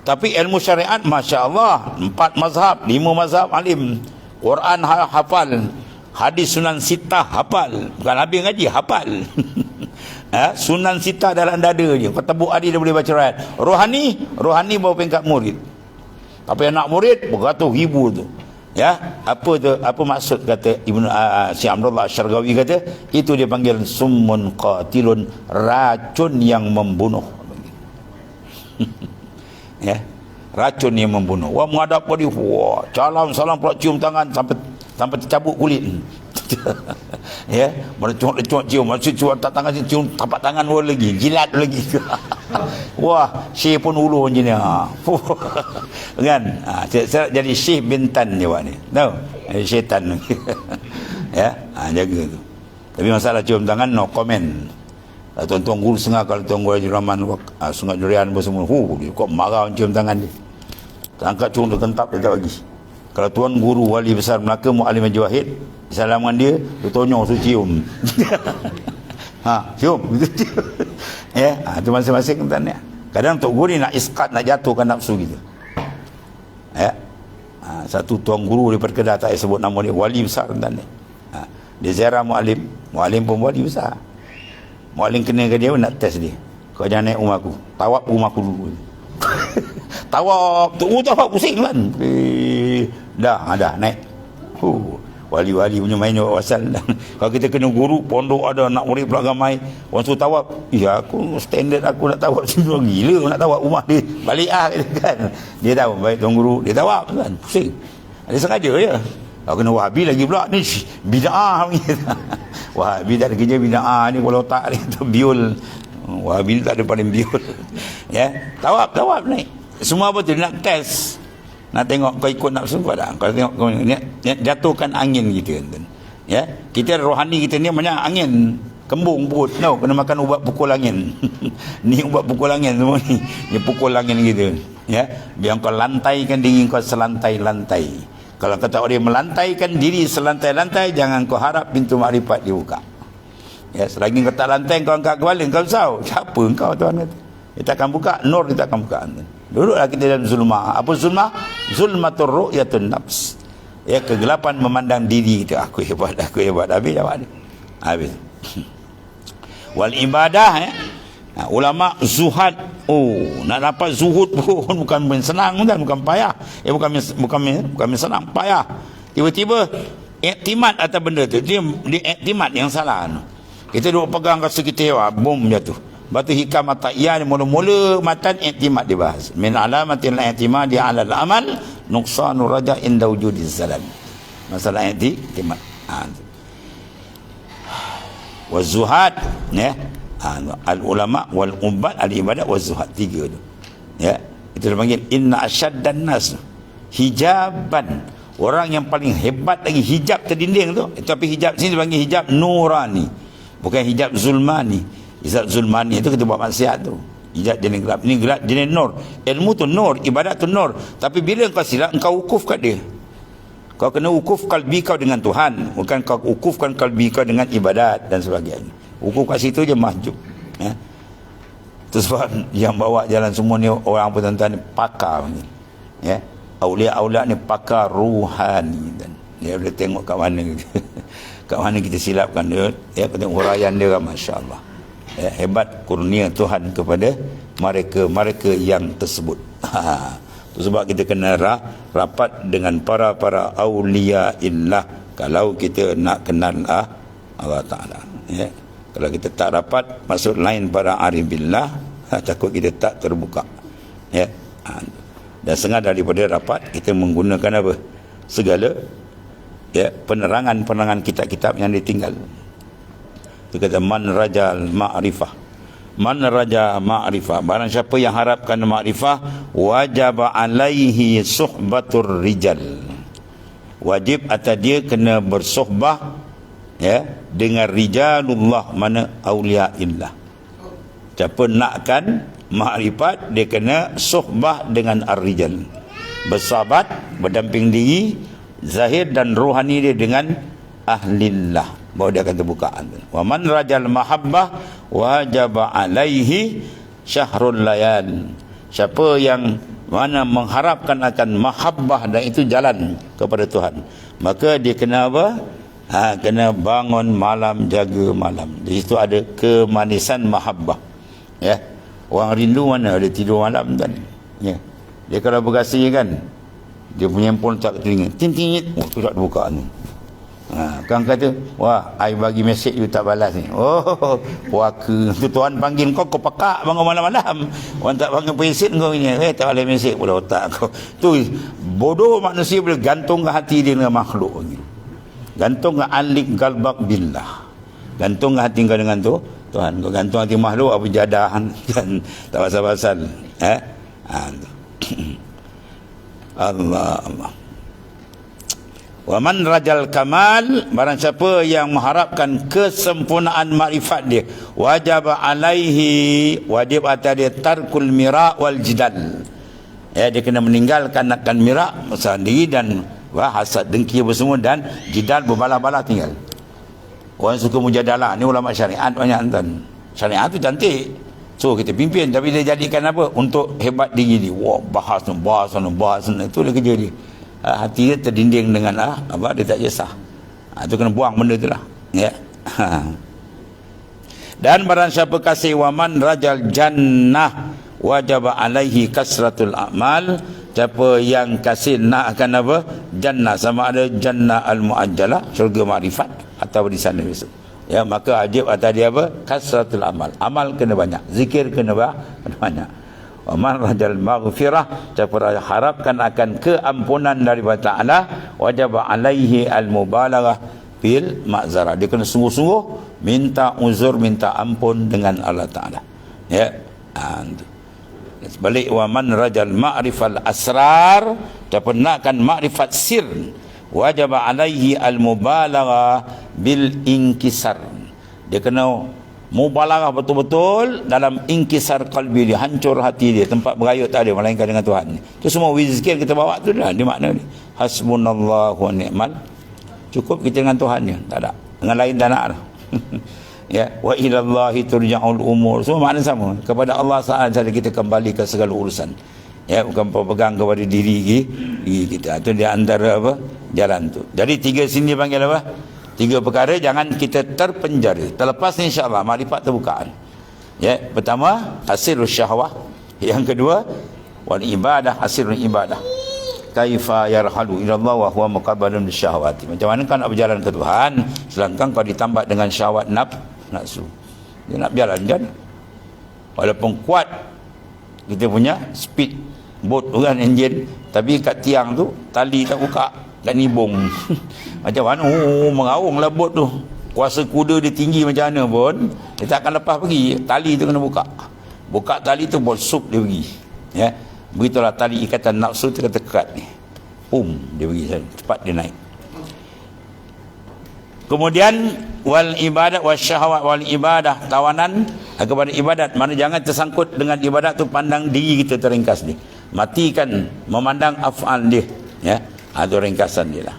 Tapi ilmu syariat Masya Allah, 4 mazhab, 5 mazhab alim, Quran hafal, hadis Sunan Sitah hafal, bukan habis ngaji, hafal. Sunan Sitah dalam dada je, kata Bu Adi dia boleh baca ayat. Rohani baru peringkat murid. Tapi anak murid beratus ribu tu. Ya, apa tu? Apa maksud kata Ibnu Syekh Abdullah Syargawi kata, itu dia panggil summun qatilun, racun yang membunuh. Ya, racun yang membunuh. Wah, menghadap pada dia, wah, salam pula cium tangan sampai tercabut kulit. Ya, melecuk cium, cium tak tangan, cium tapak tangan pun lagi, jilat lagi. Wah, syekh pun ulu macam ni. Kan? Jadi syekh bintan je buat ni. Tahu? Syaitan. Ya, jaga tu. Tapi masalah cium tangan no comment. Tuan-tuan guru sengah, kalau tuan guru Haji Rahman Sungai Durian pun semua, dia kok marah cium tangan dia. Angkat cium dia kentap, dia tak bagi. Kalau tuan guru wali besar Melaka Muallim Haji Wahid, salaman dia tonyong suruh cium. Cium. Ya, itu masing-masing tuan ya. Kadang tok guru ni nak iskat, nak jatuhkan nafsu gitu. Ya. Satu tuan guru daripada Kedah, tak sebut nama dia, wali besar tuan ni. Dia ziarah Muallim pun wali besar. Muallim kena ke dia, nak test dia. Kau jangan naik rumah aku. Tawab rumah aku dulu. Tawab tu, tawab pusing kan. Dah naik. Wali-wali punya main wasal. Kalau kita kena guru, pondok ada, nak murid pula ramai, orang suruh tawab, aku standard aku nak tawab sini, gila nak tawab rumah dia, balik kan. Dia tahu baik tuan guru, dia tawab kan, pusing. Dia sengaja je. Kalau kena Wahabi lagi pula, ni bid'ah. Wahabi tak ada kerja bid'ah ni, kalau tak dia tu biul Wahabi ni tak ada paling biol. Ya, tawab naik. Semua apa tu nak test. Nak tengok kau ikut nafsu kau tak? Kau tengok kau ni jatuhkan angin kita. Ya, kita rohani kita ni banyak angin. Kembung perut, kena makan ubat pukul angin. Ni ubat pukul angin semua ni. Ni pukul angin kita. Ya, biar kau lantaikan diri kau selantai-lantai. Kalau kau tak boleh melantaikan diri selantai-lantai, jangan kau harap pintu makrifat dibuka. Ya, selagi kau tak lantai, kau angkat kepala, kau risau. Siapa kau, Tuhan kata? Dia tak akan buka, nur dia tak akan buka. Duduklah kita dalam zulmah. Apa zulmah? Zulmatur ru'yatun nafs. Ya, kegelapan memandang diri kita. Aku hebat. Habis jawab dia. Habis. Wal ibadah, ya. Ulama zuhad, nak dapat zuhud pun bukan senang, bukan payah. Bukan senang, payah. Tiba-tiba iktimad atas benda tu, dia iktimad yang salah. Kita duk pegang rasa kita bom jatuh. Batu hikam ata'iyah mula-mula matan iktimad dibahas. Min alamatil iktimad di alal amal nuqsanu raja inda wujudiz zalal. Masalah iktimad. Wa zuhad, ya. Al ulama wal ubad al ibadah wa zuhad, tiga tu. Ya, itu dipanggil inna asyaddan nas hijaban. Orang yang paling hebat lagi hijab terdinding tu. Tapi hijab sini dipanggil hijab nurani, bukan hijab zulmani. Hijab zulmani itu kita buat maksiat tu. Hijab jenis gelap, ini gelap jenis nur. Ilmu tu nur, ibadat tu nur. Tapi bila kau silap, engkau wukuf kat dia. Kau kena wukuf kalbi kau dengan Tuhan, bukan kau wukufkan kalbi kau dengan ibadat dan sebagainya. Wukuf kat situ je mahjub. Ya. Itu sebab yang bawa jalan semua ni orang apa tuan-tuan ni pakar ni. Ya. Aulia-aulia ni pakar ruhani, dan dia boleh tengok kat mana kat mana kita silapkan dia. Ya, kita tengok huraian dia, masya-Allah. Ya, hebat kurnia Tuhan kepada mereka yang tersebut. Itu sebab kita kena rapat dengan para aulia illah kalau kita nak kenal Allah Ta'ala. Ya. Kalau kita tak rapat, maksud lain para arif billah, takut kita tak terbuka. Ya. Dan setengah daripada rapat, kita menggunakan apa? Segala penerangan kitab-kitab yang ditinggal. Itu kata man rajal ma'rifah. Man raja ma'rifah, barang siapa yang harapkan ma'rifah, wajib alaihi suhbatur rijal. Wajib atas dia kena bersohbah, ya, dengan rijalullah, mana aulia illah. Siapa nakkan makrifat, dia kena sohbah dengan ar-rijal, bersahabat, berdamping diri zahir dan rohani dia dengan ahlillah, baru dia akan terbuka. Wa man rajal mahabbah wajaba alaihi syahrul layal. Siapa yang mana mengharapkan akan mahabbah, dan itu jalan kepada Tuhan, maka dia kena apa? Kena bangun malam, jaga malam. Di situ ada kemanisan mahabbah. Ya. Orang rindu mana ada tidur malam kan? Ya. Dia kalau berkasih kan, dia punya handphone tak telinga. Ting-ting, tu tak buka ni. Kan kata, wah, I bagi mesej you tak balas ni. Oh, puaka. Tu Tuhan panggil kau pekak bangun malam-malam. Orang tak panggil mesej kau ni, tak boleh mesej pula otak kau. Tu bodoh manusia boleh gantung ke hati dia dengan makhluk ni. Gantung ke alik galbak billah. Gantung ke hati kau dengan tu Tuhan. Kau gantung hati makhluk apa jadah kan, tak pasal-pasal. Allah. Wa man rajal kamal, barang siapa yang mengharapkan kesempurnaan makrifat dia, wajib alaihi, wajib atas dia tarkul mira' wal jidal. Ya, dia kena meninggalkan nakkan mira', sendiri, dan hasad, dengki apa semua, dan jidal, berbalah-balah tinggal. Orang suka mujadalah, ni ulama syariat banyak tuan. Syariat tu cantik, so kita pimpin, tapi dia jadikan apa? Untuk hebat diri dia. Wah, bahas sana, itu dia kerja dia. Hati dia terdinding dengan apa, dia tak kisah. Itu kena buang benda tu lah. Ya. Dan barang siapa kasih waman rajal jannah wajib alaihi kasratul amal. Siapa yang kasih nak akan apa? Jannah, sama ada jannah al-mu'ajjalah, syurga makrifat, atau di sana besok. Ya, maka wajib atas dia apa? Kasratul amal. Amal kena banyak, zikir kena banyak. Wa man rajal maghfirah, siapa harapkan akan keampunan daripada Ta'ala, wajib alaihi al-mubalaghah fil ma'zarah. Dia kena sungguh-sungguh minta uzur, minta ampun dengan Allah Ta'ala. Ya. Sebalik wa man rajal ma'rifal asrar, terpenakkan makrifat sir, wajib alaihi al-mubalagha bil inkisar. Dia kena mubalaghah betul-betul dalam inkisar qalbi dia, hancur hati dia, tempat berayut tak ada melainkan dengan Tuhan. Itu semua zikir kita bawa tu dah, dia makna ni hasbunallahu wa ni'mal, cukup kita dengan Tuhan je, tak ada dengan lain tak nak dah. Ya, wa ilallahi turja'ul umur, semua makna sama, kepada Allah sahaja kita kembali ke segala urusan. Ya, bukan pegang kepada diri kita. Itu dia antara apa jalan tu. Jadi 3 sini panggil apa? 3 perkara jangan kita terpenjara. Terlepas insya-Allah makrifat terbukaan. Ya, pertama asirul syahwah, yang kedua wal ibadah, asirul ibadah. Kaifa yarhalu ila Allah wa huwa muqabbalun bisyahawati. Macam mana kau nak berjalan ke Tuhan sedangkan kau ditambat dengan syahwat nafsu. Dia nak berjalan kan? Walaupun kuat kita punya speed boat kan, enjin, tapi kat tiang tu tali tak buka dan nibung. Macam mana mengaunglah bot tu, kuasa kuda dia tinggi macam mana pun dia tak akan lepas pergi, tali tu kena buka tali tu, bot sup dia pergi. Ya, begitulah tali ikatan nafsu tu terkekat ni, dia pergi cepat dia naik. Kemudian wal ibadat wasyahwat wal ibadah, tawanan kepada ibadat, mana jangan tersangkut dengan ibadat tu, pandang diri kita terringkas ni, matikan memandang af'al dia. Ya, ada ringkasan dia lah.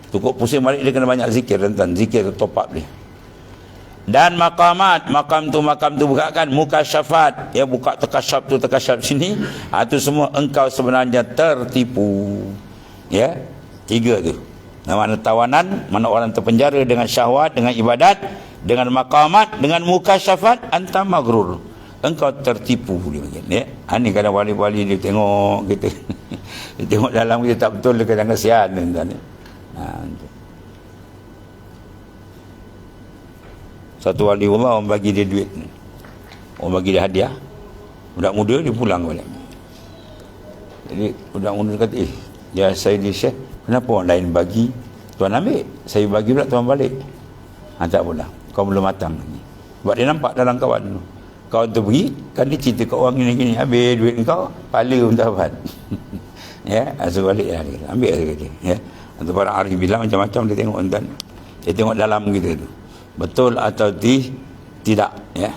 Cukup pusing balik dia kena banyak zikir, rentan zikir top up dia. Dan maqamat, makam tu bukakan, mukasyafat, ya, buka terkasyaf sini, itu semua engkau sebenarnya tertipu. Ya, 3 tu. Mana tawanan, mana orang terpenjara dengan syahwat, dengan ibadat, dengan maqamat, dengan mukasyafat, anta maghrur, engkau tertipu dia macam ya. Ini kadang wali-wali dia tengok kita dia tengok dalam kita tak betul, dia kadang kesian tuan ya. Satu wali Allah, orang bagi dia duit, orang bagi dia hadiah, budak muda dia pulang balik. Jadi budak muda kata, ya saya di Syekh, kenapa orang lain bagi tuan ambil, saya bagi pula tuan balik? Tak apalah, kau belum matang ni. Sebab dia nampak dalam kawan tu, kawan tu pergi kan, dia cerita kat orang gini-gini, habis duit kau pala pun tak dapat. Ya, asal balik lah dia, ambil lah dia. Ya, atau para arif bilang macam-macam dia tengok tuan, dia tengok dalam kita tu betul atau tidak. Ya,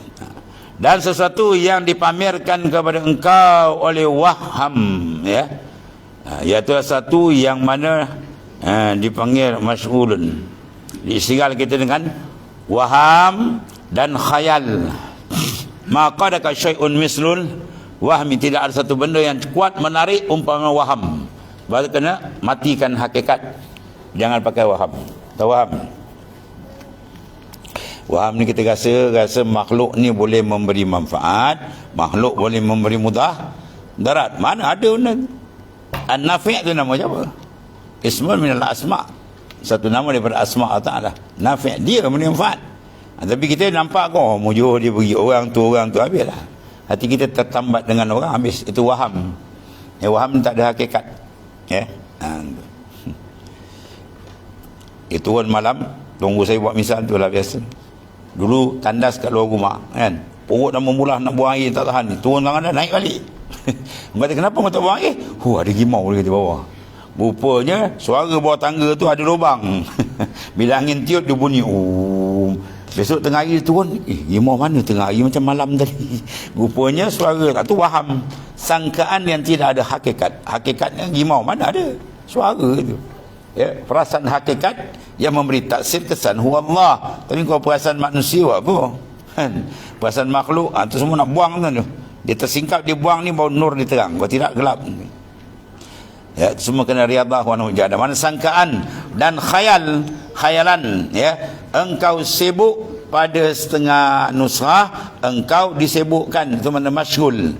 dan sesuatu yang dipamerkan kepada engkau oleh waham, ya, iaitu satu yang mana dipanggil masyghulun, diistighal kita dengan waham dan khayal. Maka ada syai'un mislul wahmi, tidak ada satu benda yang kuat menarik umpama waham. Baru kena matikan hakikat, jangan pakai waham. Tahu waham ni kita rasa makhluk ni boleh memberi manfaat, makhluk boleh memberi mudarat. Mana ada benda? An-Nafi' tu nama apa? Ismun minal asma', satu nama daripada asma' Allah Ta'ala. Nafi', dia memberi manfaat. Tapi kita nampak kok mujur dia pergi orang tu habislah. Hati kita tertambat dengan orang, habis. Itu waham. Ya, waham tak ada hakikat. Ya. Itu turun malam, tunggu saya buat misal tu lah biasa. Dulu tandas kat luar rumah kan, perut dah memulah nak buang air tak tahan, turun tangan dah naik balik. Orang kata kenapa kau tak buang air? Ada rimau dia kata bawah. Rupanya suara bawah tangga tu ada lubang. Bila angin tiup dia bunyi. Besok tengah hari turun, rimau mana tengah hari macam malam tadi. Rupanya suara tak tu waham, sangkaan yang tidak ada hakikat. Hakikatnya rimau mana ada, suara tu. Ya, perasaan hakikat yang memberi taksir kesan huwa Allah. Tapi kalau perasaan manusia apa? Kan? Perasaan makhluk tu semua nak buang tu. Dia tersingkap, dia buang ni baru nur dia terang. Kalau tidak gelap. Ya, semua kena riyadhah wa nujadah. Mana sangkaan dan khayalan, ya. Engkau sibuk pada setengah nusrah, engkau disibukkan, itu mana masyghul,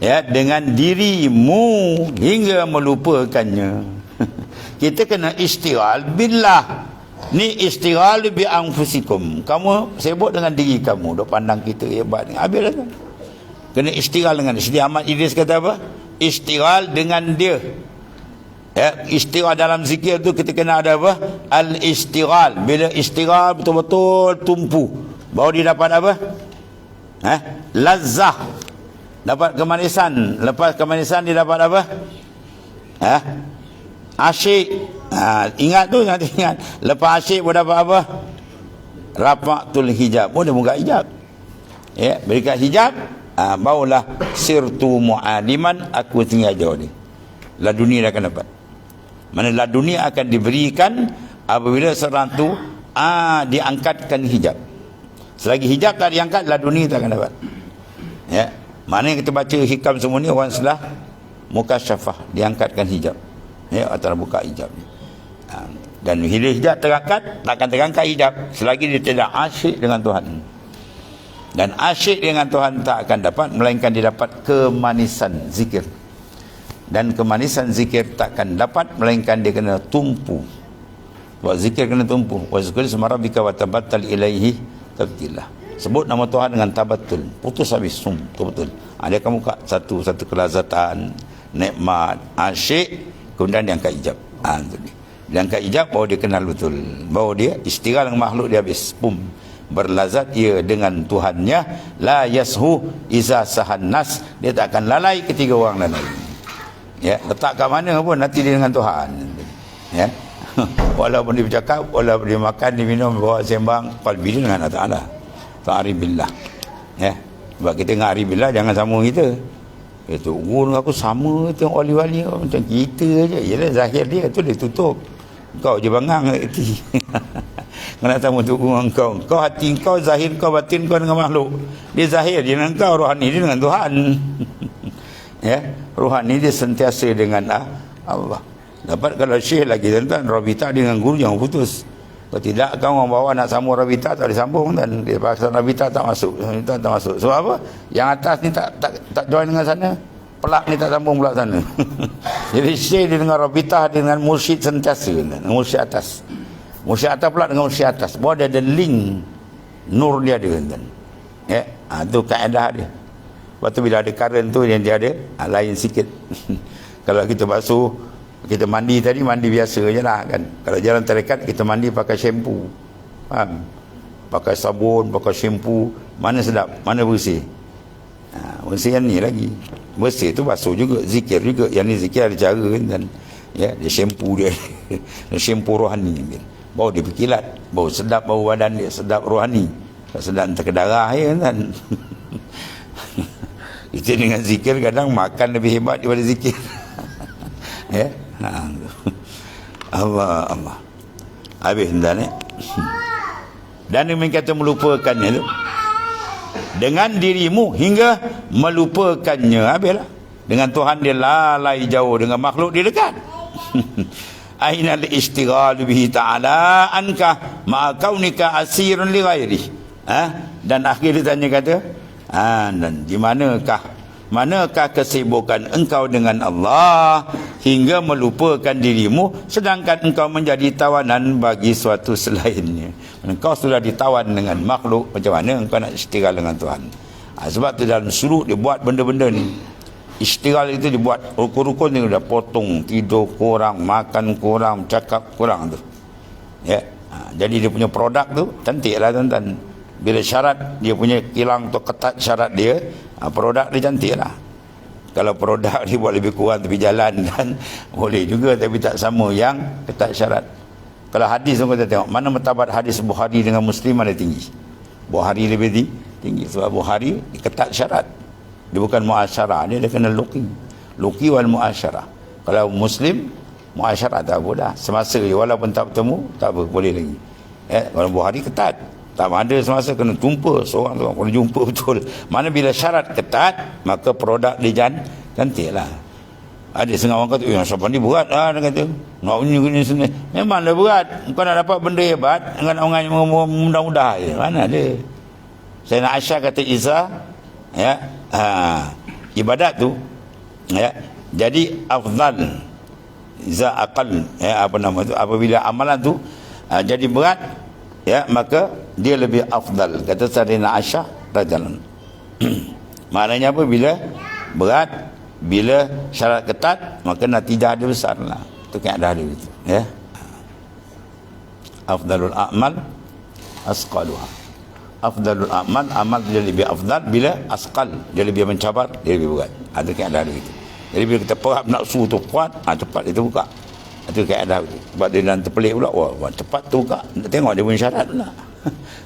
ya, dengan dirimu hingga melupakannya. Kita kena istighal billah. Ni istighal bi anfusikum. Kamu sibuk dengan diri kamu, dok pandang kita hebat ni. Habislah kan. Kena istighal dengan dia. Sidi Ahmad Idris kata apa? Istighal dengan dia. Ya, istighal dalam zikir tu kita kena ada apa? Al-istighal. Bila istighal betul-betul tumpu, baru dia dapat apa? Lazzah, dapat kemanisan. Lepas kemanisan dia dapat apa? Asyik. Ingat tu, ingat. Lepas asyik pun dapat apa? Rafa'tul hijab, pun dia buka hijab. Berikan hijab, barulah sirtu mu'aliman, aku tinggal jauh ni. Laduni dia akan dapat. Mana laduni akan diberikan apabila seorang tu diangkatkan hijab. Selagi hijab tak diangkat, laduni tak akan dapat. Mana yang kita baca hikam semua ni, orang selah mukasyafah, diangkatkan hijab. Atau buka hijab. Dan bila hijab terangkat, takkan terangkat hijab selagi dia tidak asyik dengan Tuhan. Dan asyik dengan Tuhan tak akan dapat, melainkan dia dapat kemanisan zikir. Dan kemanisan zikir takkan dapat, melainkan dia kena tumpu. Buat zikir kena tumpu. Wa zikir isma rabbika wa tabattal ilaihi tabtilah. Sebut nama Tuhan dengan tabattul, putus habis, betul-betul. Dia akan buka satu kelazatan, nikmat, asyik, kemudian dia angkat hijab. Dia angkat hijab, baru dia kenal betul, baru dia istighal dengan makhluk dia habis, berlazat ia dengan Tuhannya. La yashu iza sahannas, dia tak akan lalai ketika orang lalai. Letak kat mana pun nanti dia dengan Tuhan. Walaupun dia bercakap, walaupun dia makan, dia minum, bawa sembang, qalbi dia dengan Allah Ta'ala. Ta'aribillah. Sebab kita dengan aribillah, jangan sama kita. Guru aku sama, tengok wali-wali macam kita je. Yelah, zahir dia tu dia tutup, kau je bangang hati. Kau nak sama tu kau. Kau hati kau, zahir kau, batin kau dengan makhluk. Dia zahir dia dengan kau, rohani dia dengan Tuhan. Rohani dia sentiasa dengan Allah. Dapat kalau syekh lagi tuan-tuan, rabita dengan guru jangan putus. Kalau tidak, kau orang bawah nak sambung rabita tak disambung, dan dia paksa rabita tak masuk. Tak masuk. Sebab apa? Yang atas ni tak join dengan sana. Pelak ni tak sambung pula sana. Jadi syekh dia dengan rabita dengan mursyid sentiasa, dengan mursyid atas. Mursyid atas pula dengan mursyid atas. Bahawa dia ada link nur dia ada, tuan-tuan. Itu kaedah dia. Lepas tu bila ada current tu, yang dia ada lain sikit. Kalau kita basuh, kita mandi tadi, mandi biasa je lah kan. Kalau jalan tarekat, kita mandi pakai shampoo, faham? Pakai sabun, pakai shampoo. Mana sedap, mana bersih. Bersih yang ni lagi. Bersih tu basuh juga, zikir juga. Yang ni zikir ada cara kan. Dia shampoo dia. Shampoo rohani. Baru dia berkilat, bau sedap, bau badan dia sedap rohani. Sedap entah ke darah kan. Kita dengan zikir kadang makan lebih hebat daripada zikir. Allah. Habis tuan. Dan demikian kata melupakannya tu dengan dirimu hingga melupakannya. Habislah. Dengan Tuhan dia lalai jauh, dengan makhluk dia dekat. Ainal istighal bihi ta'ala anka ma'a kaunika asirun li ghairi. Dan akhir dia tanya kata, dan di manakah kesibukan engkau dengan Allah hingga melupakan dirimu, sedangkan engkau menjadi tawanan bagi suatu selainnya. Engkau sudah ditawan dengan makhluk, macam mana engkau nak istighal dengan Tuhan? Sebab tu dalam suluk dia buat benda-benda ni. Istighal itu dibuat rukun-rukun ni, dah potong, tidur kurang, makan kurang, cakap kurang tu. Jadi dia punya produk tu cantiklah tuan-tuan. Bila syarat dia punya kilang tu ketat syarat dia, produk dia cantik lah. Kalau produk dia buat lebih kurang tepi jalan dan boleh juga, tapi tak sama yang ketat syarat. Kalau hadis tu kita tengok, mana martabat hadis Bukhari dengan Muslim mana tinggi? Bukhari lebih tinggi sebab Bukhari ketat syarat. Dia bukan muasyarah, dia kena luqi wal muasyarah. Kalau Muslim muasyarah tak apa dah, semasa je, walaupun tak bertemu tak apa, boleh lagi. Kalau Bukhari ketat, tak ada semasa kena jumpa seorang tu, kena jumpa betul. Mana bila syarat ketat, maka produk dia cantik lah. Ada setengah orang kata, siapa ni berat lah, dia kata nak punya sini. Memanglah berat. Kau nak dapat benda hebat dengan orang yang mudah-mudah je, mana ada. Sayyidina Aisyah kata Izzah, ibadat tu jadi afdal Izzah aqal, apa nama tu, apabila amalan tu jadi berat, maka dia lebih afdal, kata Sayyidina Aisyah radhiyallahu anha. Maknanya apa? Bila berat, bila syarat ketat, maka natijah dia besar lah. Itu kaedah dia itu. Afdalul a'mal asqaluha. afdalul amal, amal dia lebih afdal bila asqal, dia lebih mencabar, dia lebih berat. Ada keadaan itu. Jadi bila kita perap nafsu tu kuat, cepat itu buka. Itu keadaan itu. Sebab dia nanti pelik pula, wah cepat tu buka. Nak tengok dia punya syarat pula.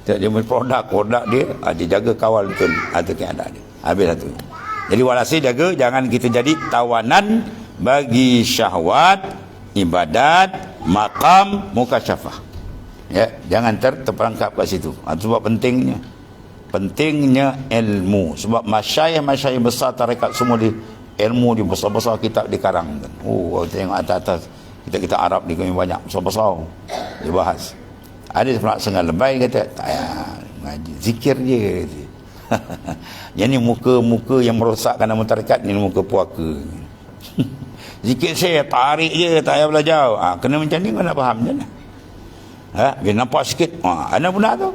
Dia punya produk dia, dia jaga kawal betul. Itu keadaan dia. Habis satu. Jadi walhasil jaga, jangan kita jadi tawanan bagi syahwat, ibadat, maqam, mukasyafah. Ya, jangan terperangkap kat situ. Sebab pentingnya ilmu. Sebab masyayikh besar tarekat semua di ilmu di besar-besar kitab dikarangkan. Oh, tengok atas kita Arab ni kami banyak besar-besar dibahas. Ada pula setengah lebay kata tak payah ngaji, zikir je. Yang ni muka-muka yang merosakkan nama tarekat ni muka puaka. Zikir saya tarik je, tak payah belajar. Kena macam ni kau nak faham je lah. Dia nampak sikit, ada benar tu.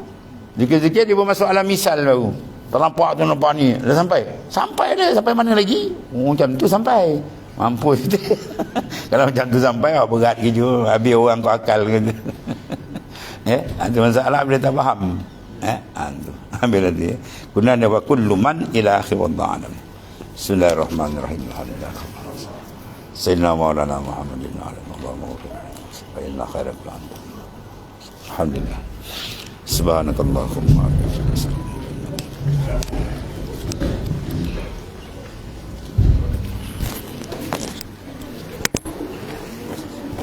Zikir-zikir dia bermasuk alam misal baru. Terlampak tu nampak ni. Dah sampai? Sampai dah. Sampai mana lagi? Macam tu sampai. Mampus. Kalau macam tu sampai, berat kerja. Habis orang kau akal. Itu masalah bila tak faham. Itu. Habis nanti. Kunana wa kullu man ila akhir wadda'alam. Bismillahirrahmanirrahim. Sayyidina Maulana Muhammadin Allahumma wa inna khairal kalam. Alhamdulillah. Subhanakallahumma wa bihamdika.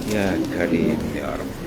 Ya Karim ya Rabb.